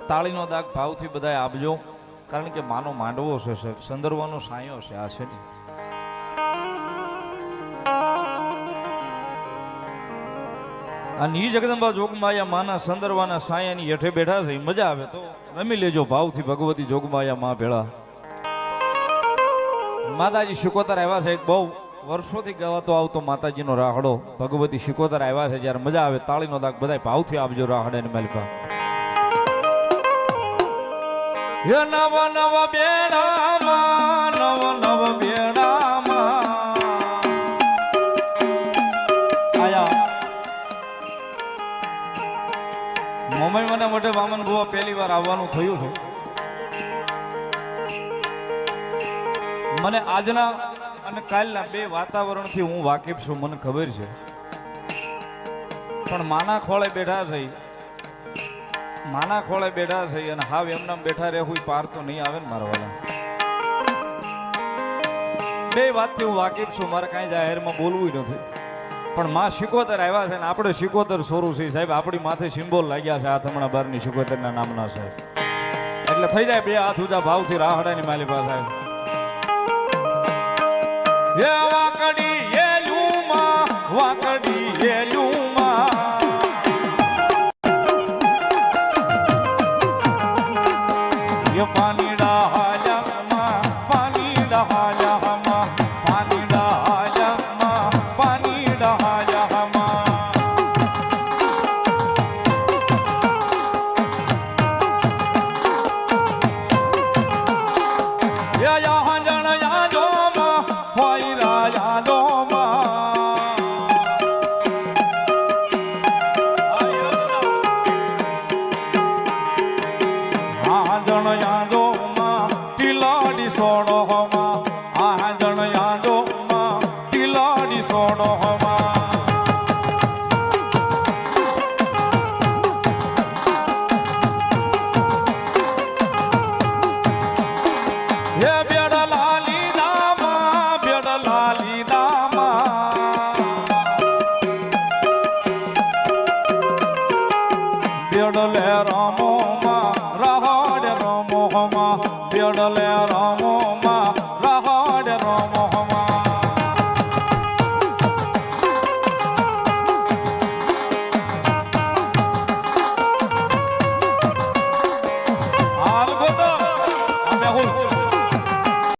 તાળીનો દાગ ભાવથી બધાય આપજો, કારણ કે માનો માંડવો છે સાહેબ, સંદર્ભનો સાયો છે આ છે ને. આ ની જગદંબા જોગમાયા માના સંદર્ભના સાયાની હેઠે બેઠા છે, મજા આવે તો રમી લેજો ભાવથી ભગવતી જોગમાયા માં ભેળા. માતાજી શિકોતર આવ્યા છે, બહુ વર્ષોથી ગવાતો આવતો માતાજીનો રાહડો ભગવતી શિકોતર આવ્યા છે, જ્યારે મજા આવે તાળીનો દાગ બધાય ભાવથી આપજો રાહડાની માલિકા. હે નવ નવ બેડામાં, નવ નવ બેડામાં આયા મુંબઈ મને મોટે વામન બુવા પહેલી વાર આવવાનું થયું છે. મને આજના અને કાલના બે વાતાવરણથી હું વાકેફ છું, મને ખબર છે, પણ માના ખોળે બેઠા છે, માના ખોળે બેઠા છે અને હાવ એમનામ બેઠા રહે હું પાર તો નહીં આવે ને મારા વાલા. બે વાતથી હું વાકેફ છું, મારે કાંઈ જાહેરમાં બોલવું નથી, પણ માં શિકોતર આવ્યા છે ને આપણે શિકોતર સોરું છે સાહેબ, આપણી માથે સિમ્બોલ લાગ્યા છે હાથ હમણાં બારની શિકોતરના નામના છે, એટલે થઈ જાય બે હાથ ઉજા ભાવથી રાહડાની માલિકા સાહેબ. હે વાકડી એલુમાં, વાકડી એલુમાં ये पानी डाला माँ, पानी डाला माँ, पानी डाला माँ, पानी डाला माँ. ये यहाँ जन यादो माँ, होइरा यादो माँ. हाँ जन यादो माँ, टिलाडी सोड़ो